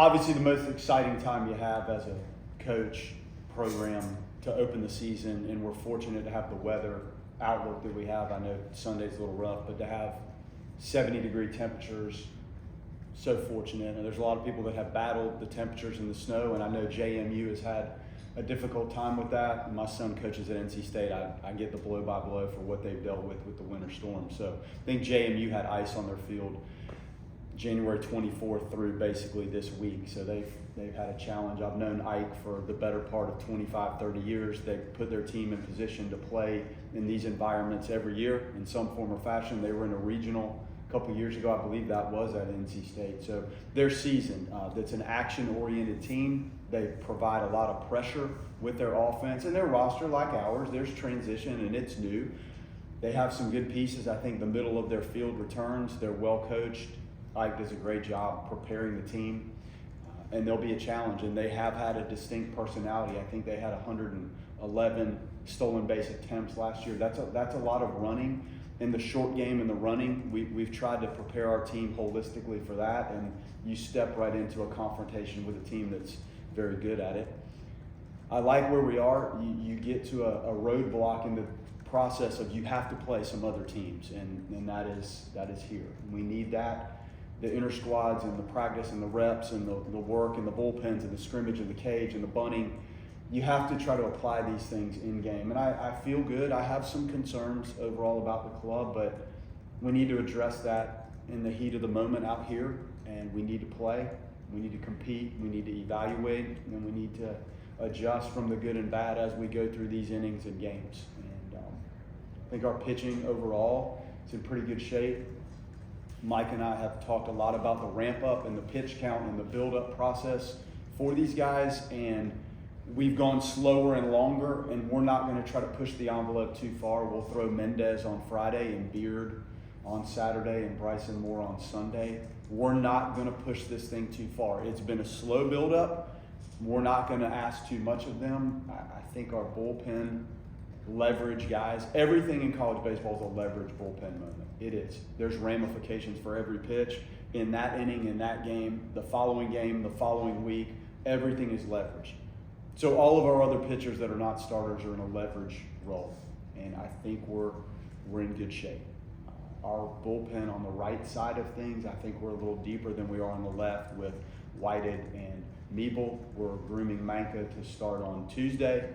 Obviously, the most exciting time you have as a coach program to open the season, and we're fortunate to have the weather outlook that we have. I know Sunday's a little rough, but to have 70-degree temperatures, so fortunate. And there's a lot of people that have battled the temperatures and the snow, and I know JMU has had a difficult time with that. My son coaches at NC State. I get the blow-by-blow for what they've dealt with the winter storm. So I think JMU had ice on their field January 24th through basically this week. So they've had a challenge. I've known Ike for the better part of 25, 30 years. They've put their team in position to play in these environments every year in some form or fashion. They were in a regional a couple years ago, I believe that was at NC State. So their season, that's an action-oriented team. They provide a lot of pressure with their offense, and their roster, like ours, there's transition and it's new. They have some good pieces. I think the middle of their field returns. They're well coached. Ike does a great job preparing the team, and there'll be a challenge. And they have had a distinct personality. I think they had 111 stolen base attempts last year. That's a lot of running. In the short game and the running, we've tried to prepare our team holistically for that, and you step right into a confrontation with a team that's very good at it. I like where we are. You get to a roadblock in the process of you have to play some other teams, and that is here. We need that. The inter squads and the practice and the reps and the work and the bullpens and the scrimmage and the cage and the bunting, you have to try to apply these things in game. And I feel good. I have some concerns overall about the club, but we need to address that in the heat of the moment out here, and we need to play. We need to compete. We need to evaluate, and we need to adjust from the good and bad as we go through these innings and games. And I think our pitching overall is in pretty good shape. Mike and I have talked a lot about the ramp up and the pitch count and the build up process for these guys, and we've gone slower and longer, and we're not going to try to push the envelope too far. We'll throw Mendez on Friday and Beard on Saturday and Bryson Moore on Sunday. We're not going to push this thing too far. It's been a slow build up. We're not going to ask too much of them. I think our bullpen leverage guys, everything in college baseball is a leverage bullpen moment. It is. There's ramifications for every pitch in that inning, in that game, the following week. Everything is leverage. So all of our other pitchers that are not starters are in a leverage role, and I think we're in good shape. Our bullpen on the right side of things, I think we're a little deeper than we are on the left with Whited and Meeble. We're grooming Manka to start on Tuesday.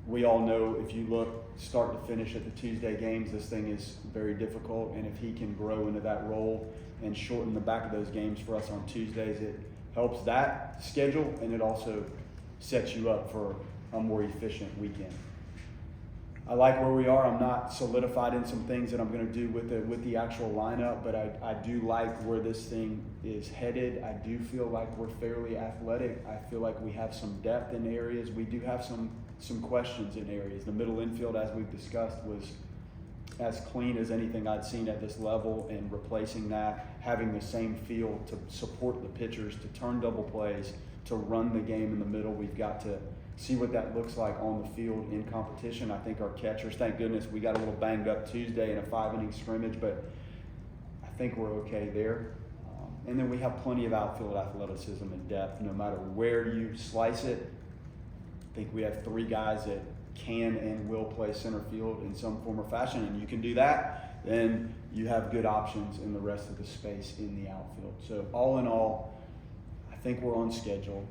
We all know if you look start to finish at the Tuesday games, this thing is very difficult, and if he can grow into that role and shorten the back of those games for us on Tuesdays, it helps that schedule, and it also sets you up for a more efficient weekend. I like where we are. I'm not solidified in some things that I'm going to do with the actual lineup, but I do like where this thing is headed. I do feel like we're fairly athletic. I feel like we have some depth in areas. We do have some questions in areas. The middle infield, as we've discussed, was as clean as anything I'd seen at this level, and replacing that, having the same feel to support the pitchers, to turn double plays, to run the game in the middle. We've got to see what that looks like on the field in competition. I think our catchers, thank goodness, we got a little banged up Tuesday in a 5-inning scrimmage, but I think we're okay there. And then we have plenty of outfield athleticism and depth, no matter where you slice it. I think we have 3 guys that can and will play center field in some form or fashion, and you can do that, then you have good options in the rest of the space in the outfield. So all in all, I think we're on schedule.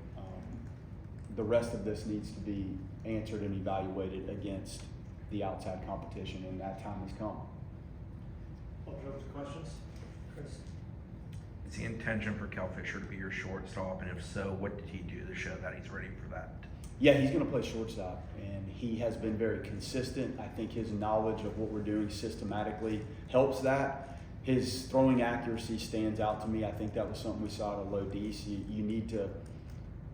The rest of this needs to be answered and evaluated against the outside competition, and that time has come. Open up to questions. Chris? Is the intention for Cal Fisher to be your shortstop, and if so, what did he do to show that he's ready for that? Yeah, he's going to play shortstop, and he has been very consistent. I think his knowledge of what we're doing systematically helps that. His throwing accuracy stands out to me. I think that was something we saw at a low D's. You need to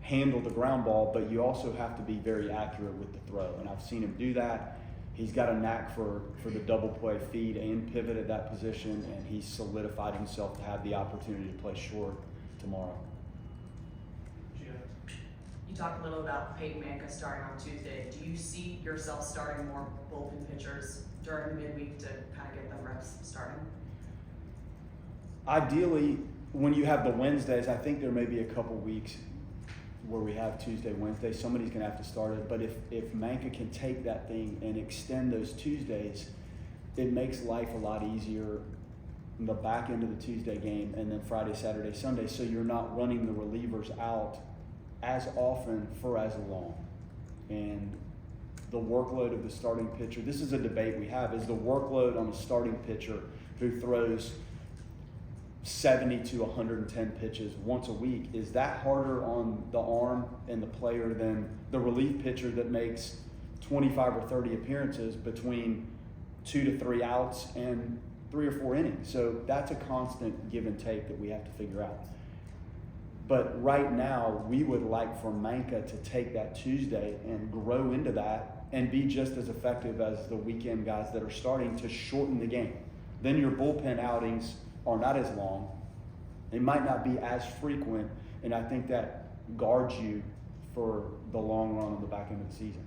handle the ground ball, but you also have to be very accurate with the throw, and I've seen him do that. He's got a knack for the double play feed and pivot at that position, and he's solidified himself to have the opportunity to play short tomorrow. You talked a little about Peyton Manka starting on Tuesday. Do you see yourself starting more bullpen pitchers during the midweek to kind of get them reps starting? Ideally, when you have the Wednesdays, I think there may be a couple weeks where we have Tuesday, Wednesday. Somebody's going to have to start it. But if Manka can take that thing and extend those Tuesdays, it makes life a lot easier in the back end of the Tuesday game and then Friday, Saturday, Sunday. So you're not running the relievers out as often for as long. And the workload of the starting pitcher, this is a debate we have, is the workload on a starting pitcher who throws 70 to 110 pitches once a week, is that harder on the arm and the player than the relief pitcher that makes 25 or 30 appearances between 2 to 3 outs and 3 or 4 innings? So that's a constant give and take that we have to figure out. But right now, we would like for Manka to take that Tuesday and grow into that and be just as effective as the weekend guys that are starting to shorten the game. Then your bullpen outings are not as long. They might not be as frequent, and I think that guards you for the long run on the back end of the season.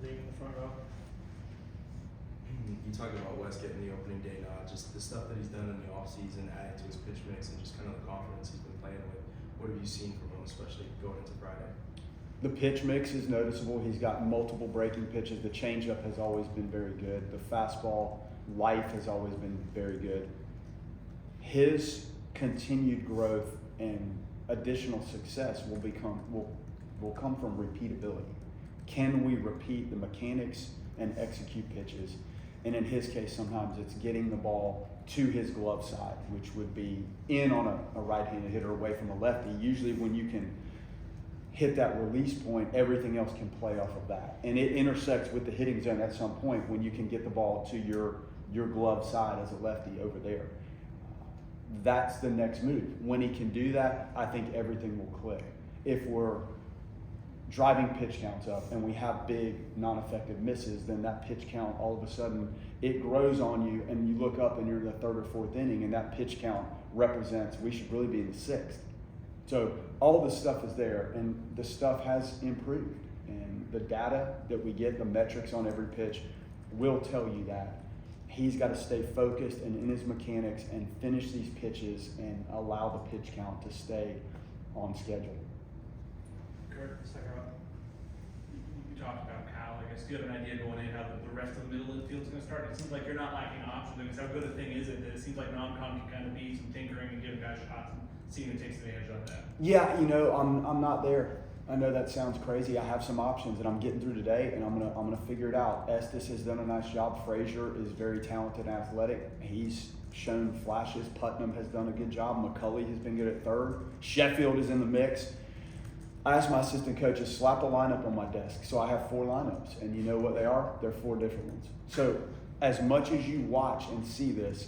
Lee in the front row. You talked about West getting the opening day nod, just the stuff that he's done in the offseason, adding to his pitch mix, and just kind of the confidence he's been playing with. What have you seen from him, especially going into Friday? The pitch mix is noticeable. He's got multiple breaking pitches. The changeup has always been very good. The fastball life has always been very good. His continued growth and additional success will come from repeatability. Can we repeat the mechanics and execute pitches? And in his case, sometimes it's getting the ball to his glove side, which would be in on a right-handed hitter away from a lefty. Usually when you can hit that release point, everything else can play off of that. And it intersects with the hitting zone at some point when you can get the ball to your glove side as a lefty over there. That's the next move. When he can do that, I think everything will click. If we're driving pitch counts up and we have big non-effective misses, then that pitch count, all of a sudden, it grows on you and you look up and you're in the 3rd or 4th inning and that pitch count represents we should really be in the 6th. So all the stuff is there and the stuff has improved. And the data that we get, the metrics on every pitch, will tell you that. He's got to stay focused and in his mechanics and finish these pitches and allow the pitch count to stay on schedule. Kurt, second row. You talked about Kyle. I guess do you have an idea going in how the rest of the middle infield is going to start? It seems like you're not lacking options. I mean, how good a thing is it that it seems like non-con can kind of be some tinkering and give guys shots and seeing who takes advantage of that? Yeah, I'm not there. I know that sounds crazy. I have some options and I'm getting through today and I'm gonna figure it out. Estes has done a nice job. Frazier is very talented and athletic. He's shown flashes. Putnam has done a good job. McCulley has been good at 3rd. Sheffield is in the mix. I asked my assistant coaches, slap a lineup on my desk. So I have 4 lineups and you know what they are? They're 4 different ones. So as much as you watch and see this,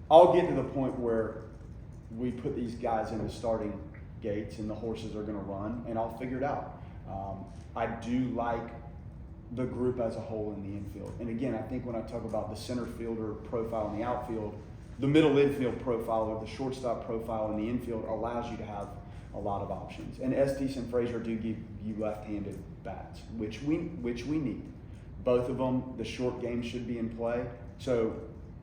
I'll get to the point where we put these guys in the starting gates and the horses are going to run and I'll figure it out. I do like the group as a whole in the infield. And again, I think when I talk about the center fielder profile in the outfield, the middle infield profile or the shortstop profile in the infield allows you to have a lot of options. And Estes and Frazier do give you left-handed bats, which we need. Both of them, the short game should be in play. So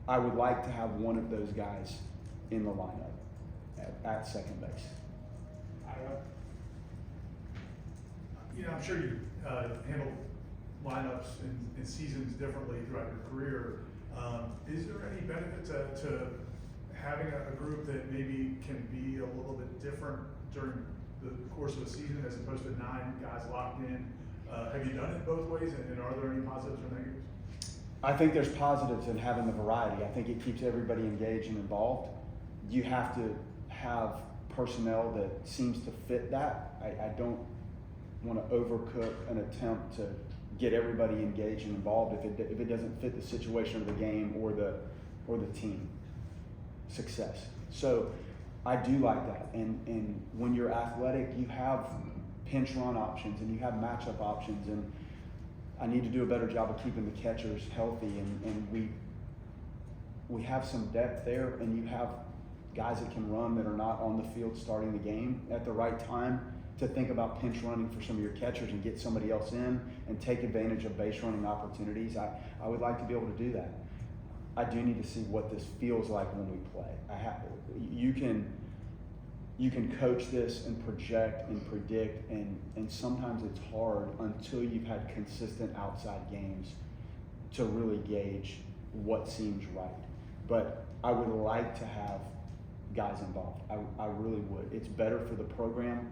I would like to have one of those guys in the lineup at second base. I'm sure you handle lineups and seasons differently throughout your career. Is there any benefit to having a group that maybe can be a little bit different during the course of a season as opposed to 9 guys locked in? Have you done it both ways, and are there any positives or negatives? I think there's positives in having the variety. I think it keeps everybody engaged and involved. You have to have personnel that seems to fit that. I don't want to overcook an attempt to get everybody engaged and involved if it doesn't fit the situation of the game or the team success. So I do like that. And when you're athletic, you have pinch run options and you have matchup options, and I need to do a better job of keeping the catchers healthy, and we have some depth there, and you have guys that can run that are not on the field starting the game at the right time to think about pinch running for some of your catchers and get somebody else in and take advantage of base running opportunities. I would like to be able to do that. I do need to see what this feels like when we play. You can you can coach this and project and predict, and sometimes it's hard until you've had consistent outside games to really gauge what seems right. But I would like to have guys involved. I really would. It's better for the program.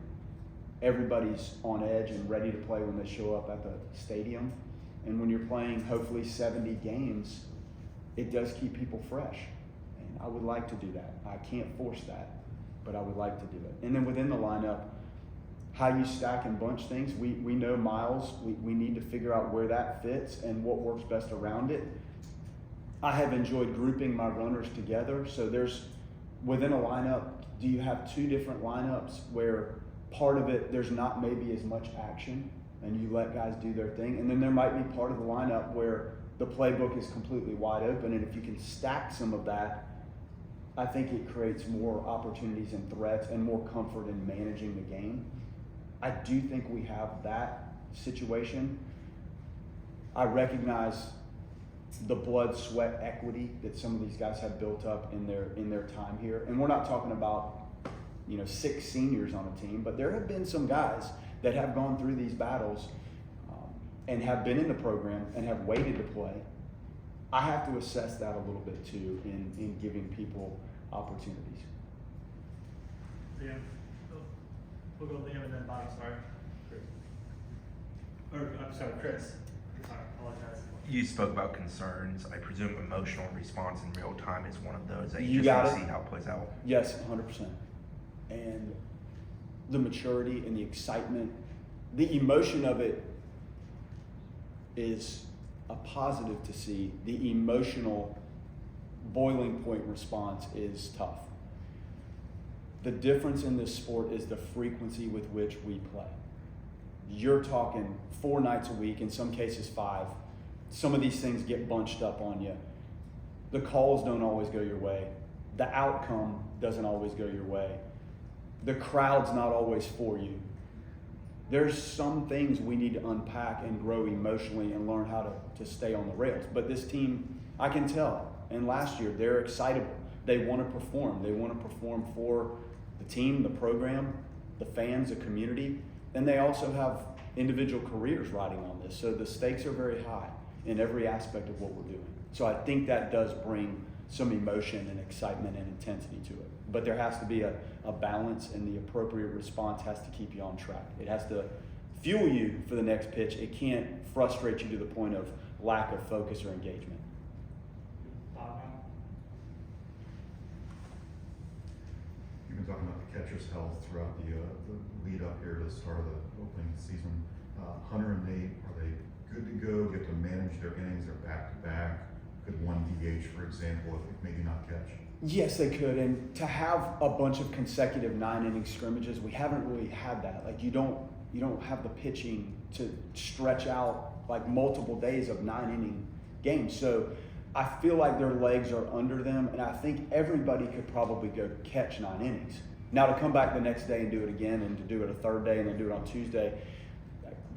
Everybody's on edge and ready to play when they show up at the stadium. And when you're playing hopefully 70 games, it does keep people fresh. And I would like to do that. I can't force that, but I would like to do it. And then within the lineup, how you stack and bunch things, we know Miles, we need to figure out where that fits and what works best around it. I have enjoyed grouping my runners together. So there's, within a lineup, do you have two different lineups where part of it, there's not maybe as much action and you let guys do their thing? And then there might be part of the lineup where the playbook is completely wide open, and if you can stack some of that, I think it creates more opportunities and threats and more comfort in managing the game. I do think we have that situation. I recognize the blood, sweat, equity that some of these guys have built up in their time here. And we're not talking about, 6 seniors on a team, but there have been some guys that have gone through these battles and have been in the program and have waited to play. I have to assess that a little bit too in giving people opportunities. Liam, we'll go Liam and then Bob, sorry. Chris. I'm sorry, Chris. Sorry, apologize. You spoke about concerns. I presume emotional response in real time is one of those that You you just got want to it. see how it plays out. Yes, 100%. And the maturity and the excitement, the emotion of it is a positive to see. The emotional boiling point response is tough. The difference in this sport is the frequency with which we play. You're talking 4 nights a week, in some cases 5. Some of these things get bunched up on you. The calls don't always go your way. The outcome doesn't always go your way. The crowd's not always for you. There's some things we need to unpack and grow emotionally and learn how to stay on the rails. But this team, I can tell, and last year, they're excitable. They want to perform. They want to perform for the team, the program, the fans, the community, and they also have individual careers riding on this. So the stakes are very high in every aspect of what we're doing. So I think that does bring some emotion and excitement and intensity to it. But there has to be a balance, and the appropriate response has to keep you on track. It has to fuel you for the next pitch. It can't frustrate you to the point of lack of focus or engagement. Bob, You've been talking about the catcher's health throughout the lead up here to the start of the opening season. Hunter and Nate, are they good to go? Get to manage their innings? They're back to back. Could one DH, for example, if maybe not catch? Yes, they could. And to have a bunch of consecutive 9-inning scrimmages, we haven't really had that. Like you don't have the pitching to stretch out like multiple days of 9-inning games. So I feel like their legs are under them, and I think everybody could probably go catch 9 innings. Now to come back the next day and do it again, and to do it a third day and then do it on Tuesday,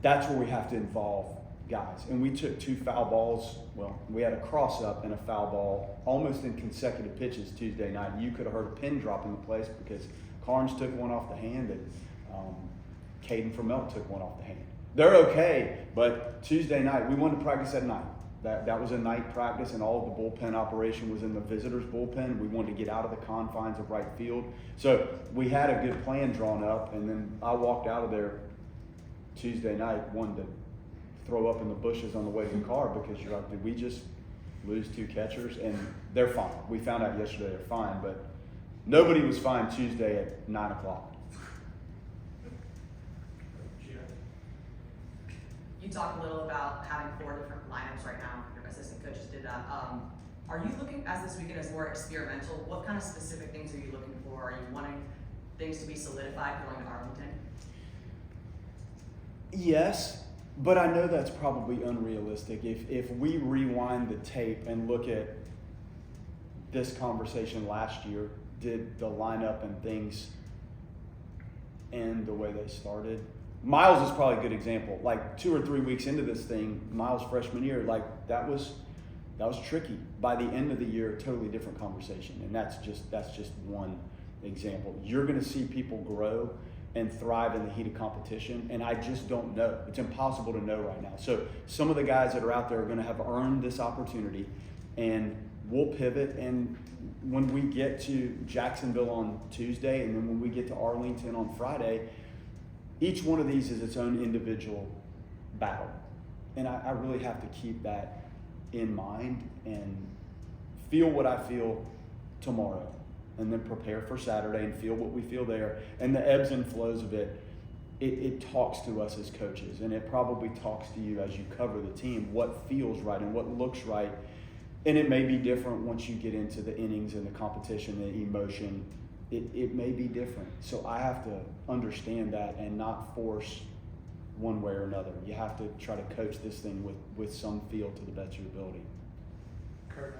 that's where we have to involve guys. And we took 2 foul balls. Well, we had a cross up and a foul ball almost in consecutive pitches Tuesday night. You could have heard a pin drop in the place because Carnes took one off the hand and Caden Fromell took one off the hand. They're okay, but Tuesday night, we wanted to practice at night. That was a night practice, and all of the bullpen operation was in the visitors' bullpen. We wanted to get out of the confines of right field. So we had a good plan drawn up, and then I walked out of there Tuesday night, wanted to throw up in the bushes on the way to the car because you're like, did we just lose 2 catchers? And they're fine. We found out yesterday they're fine, but nobody was fine Tuesday at 9 o'clock. You talked a little about having 4 different lineups right now. Your assistant coaches did that. Are you looking, as this weekend is more experimental, what kind of specific things are you looking for? Are you wanting things to be solidified going to Arlington? Yes, but I know that's probably unrealistic. If we rewind the tape and look at this conversation last year, did the lineup and things end the way they started? Miles is probably a good example. Like 2 or 3 weeks into this thing, Miles' freshman year, like that was tricky. By the end of the year, totally different conversation, and that's just one example. You're going to see people grow and thrive in the heat of competition, and I just don't know. It's impossible to know right now. So some of the guys that are out there are going to have earned this opportunity, and we'll pivot. And when we get to Jacksonville on Tuesday, and then when we get to Arlington on Friday, each one of these is its own individual battle. And I really have to keep that in mind and feel what I feel tomorrow, and then prepare for Saturday and feel what we feel there. And the ebbs and flows of it talks to us as coaches, and it probably talks to you as you cover the team, what feels right and what looks right. And it may be different once you get into the innings and the competition, the emotion. It may be different. So I have to understand that and not force one way or another. You have to try to coach this thing with some feel to the best of your ability. Kurt,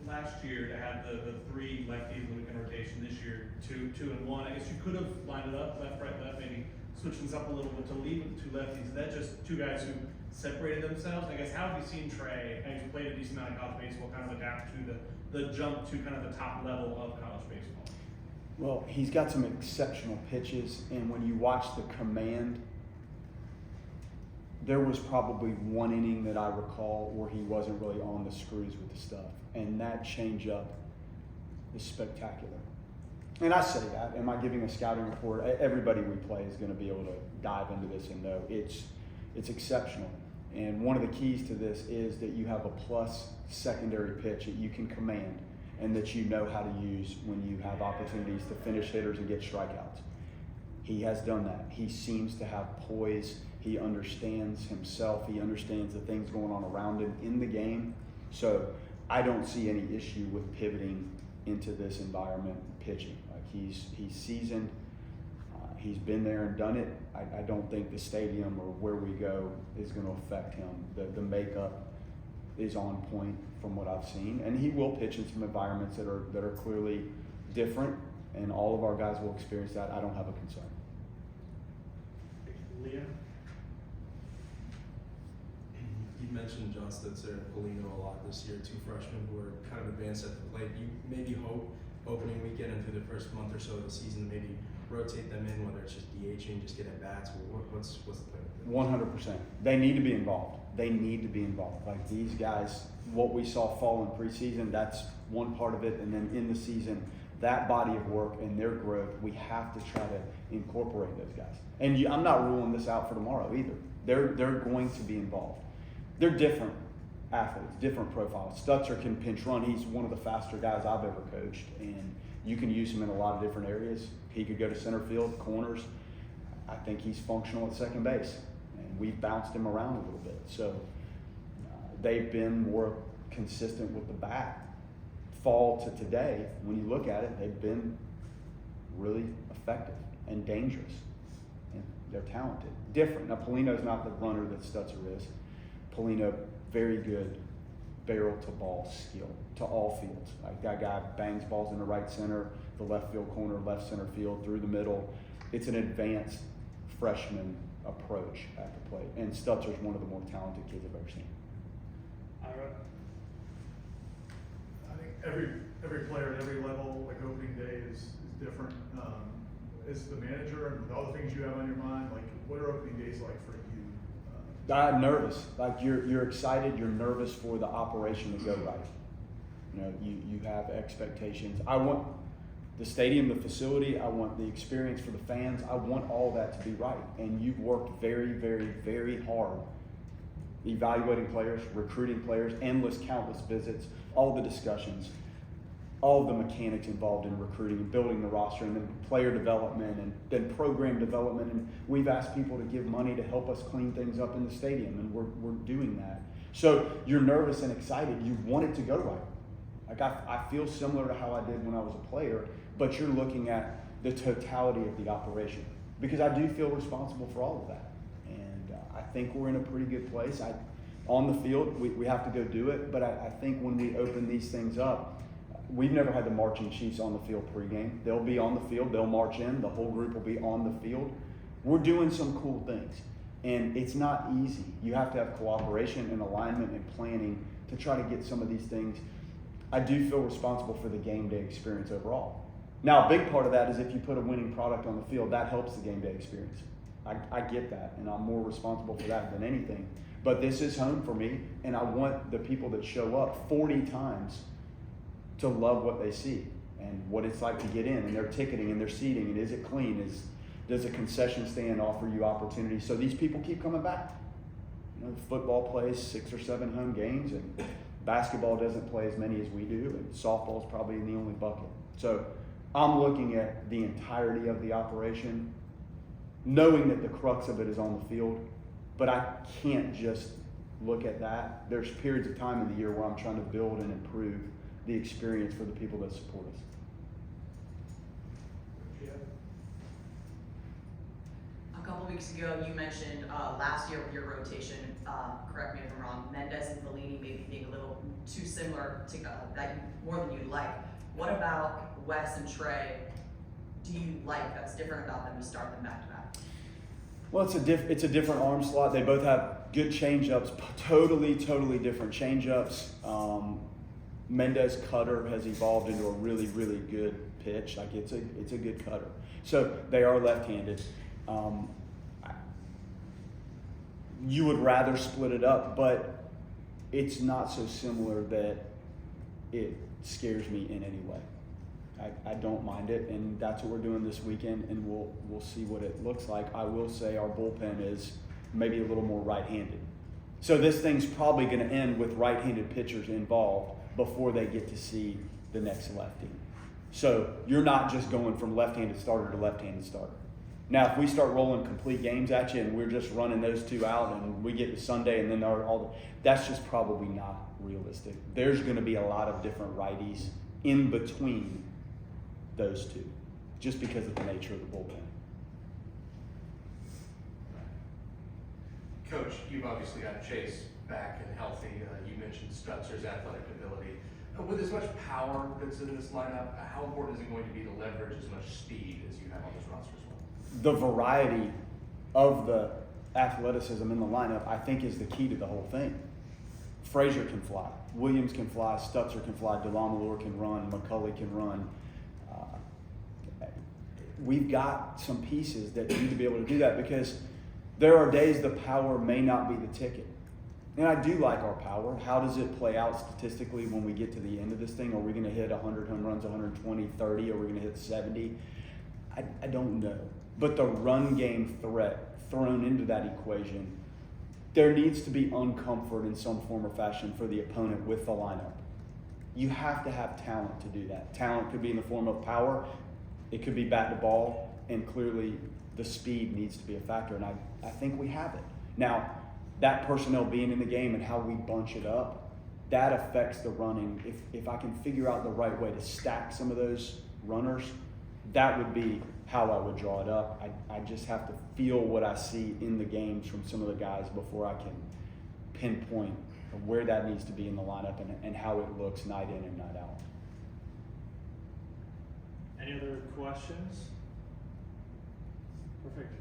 last year to have the three lefties in rotation, this year two and one. I guess you could have lined it up left, right, left, maybe switch things up a little bit to leave with the two lefties. Is that just two guys who separated themselves? I guess how have you seen Trey, as you played a decent amount of college baseball, kind of adapt to the jump to kind of the top level of college baseball? Well, he's got some exceptional pitches, and when you watch the command, there was probably one inning that I recall where he wasn't really on the screws with the stuff, and that changeup is spectacular. And I say that, am I giving a scouting report? Everybody we play is going to be able to dive into this and know it's exceptional. And one of the keys to this is that you have a plus secondary pitch that you can command and that you know how to use when you have opportunities to finish hitters and get strikeouts. He has done that. He seems to have poise. He understands himself. He understands the things going on around him in the game. So I don't see any issue with pivoting into this environment pitching. Like he's seasoned. He's been there and done it. I don't think the stadium or where we go is going to affect him. The makeup is on point from what I've seen, and he will pitch in some environments that are clearly different, and all of our guys will experience that. I don't have a concern. Leah? You mentioned John Stutzer and Polino a lot this year, two freshmen who are kind of advanced at the plate. You maybe hope opening weekend and through the first month or so of the season, maybe rotate them in, whether it's just DHing, just get at bats. What's the plan? 100%. They need to be involved. They need to be involved. Like these guys, what we saw fall in preseason, that's one part of it. And then in the season, that body of work and their growth, we have to try to incorporate those guys. And I'm not ruling this out for tomorrow either. They're going to be involved. They're different athletes, different profiles. Stutzer can pinch run. He's one of the faster guys I've ever coached, and you can use him in a lot of different areas. He could go to center field, corners. I think he's functional at second base, and we've bounced him around a little bit. So they've been more consistent with the bat. Fall to today, when you look at it, they've been really effective and dangerous, and they're talented. Different. Now, Polino's not the runner that Stutzer is. Polino, very good barrel to ball skill to all fields. Like that guy bangs balls in the right center, the left field corner, left center field, through the middle. It's an advanced freshman approach at the plate. And Stutzer's one of the more talented kids I've ever seen. Ira? I think every player at every level, like opening day is different. As the manager and with all the things you have on your mind, like what are opening days like for you? I'm nervous. Like you're excited, you're nervous for the operation to go right. You know, you have expectations. I want the stadium, the facility, I want the experience for the fans. I want all that to be right. And you've worked very, very, very hard evaluating players, recruiting players, endless, countless visits, all the discussions, all the mechanics involved in recruiting and building the roster, and then player development and then program development. And we've asked people to give money to help us clean things up in the stadium, and we're doing that. So you're nervous and excited. You want it to go right. Like I feel similar to how I did when I was a player, but you're looking at the totality of the operation, because I do feel responsible for all of that. And I think we're in a pretty good place. On the field, we have to go do it, but I think when we open these things up, we've never had the marching chiefs on the field pregame. They'll be on the field, they'll march in, the whole group will be on the field. We're doing some cool things, and it's not easy. You have to have cooperation and alignment and planning to try to get some of these things I do feel responsible for the game day experience overall. Now, a big part of that is if you put a winning product on the field, that helps the game day experience. I get that, and I'm more responsible for that than anything. But this is home for me, and I want the people that show up 40 times to love what they see and what it's like to get in, and their ticketing and their seating, and is it clean? Does a concession stand offer you opportunities? So these people keep coming back. You know, football plays 6 or 7 home games, and basketball doesn't play as many as we do, and softball's probably in the only bucket. So I'm looking at the entirety of the operation, knowing that the crux of it is on the field, but I can't just look at that. There's periods of time in the year where I'm trying to build and improve the experience for the people that support us. A couple weeks ago, you mentioned last year with your rotation, correct me if I'm wrong, Mendez and Fellini maybe being a little too similar to more than you'd like. What about Wes and Trey? Do you like that's different about them to start them back to back? Well, it's a different arm slot. They both have good change-ups, totally different change-ups. Mendez cutter has evolved into a really good pitch. Like it's a good cutter. So they are left-handed. You would rather split it up, but it's not so similar that it scares me in any way. I don't mind it, and that's what we're doing this weekend, and we'll see what it looks like. I will say our bullpen is maybe a little more right-handed. So this thing's probably going to end with right-handed pitchers involved before they get to see the next lefty. So you're not just going from left-handed starter to left-handed starter. Now, if we start rolling complete games at you and we're just running those two out and we get to Sunday and then that's just probably not realistic. There's going to be a lot of different righties in between those two, just because of the nature of the bullpen. Coach, you've obviously got Chase back and healthy. You mentioned Stutzer's athletic ability. With as much power that's in this lineup, how important is it going to be to leverage as much speed as you have on this roster as well? The variety of the athleticism in the lineup, I think, is the key to the whole thing. Frazier can fly, Williams can fly, Stutzer can fly, Delamalure can run, McCulley can run. We've got some pieces that need to be able to do that, because there are days the power may not be the ticket. And I do like our power. How does it play out statistically when we get to the end of this thing? Are we going to hit 100 home runs, 120, 30? Are we going to hit 70? I don't know. But the run game threat thrown into that equation, there needs to be uncomfort in some form or fashion for the opponent with the lineup. You have to have talent to do that. Talent could be in the form of power. It could be bat to ball, and clearly the speed needs to be a factor, and I think we have it. Now, that personnel being in the game and how we bunch it up, that affects the running. If I can figure out the right way to stack some of those runners, that would be how I would draw it up. I just have to feel what I see in the games from some of the guys before I can pinpoint where that needs to be in the lineup and how it looks night in and night out. Any other questions? Perfect.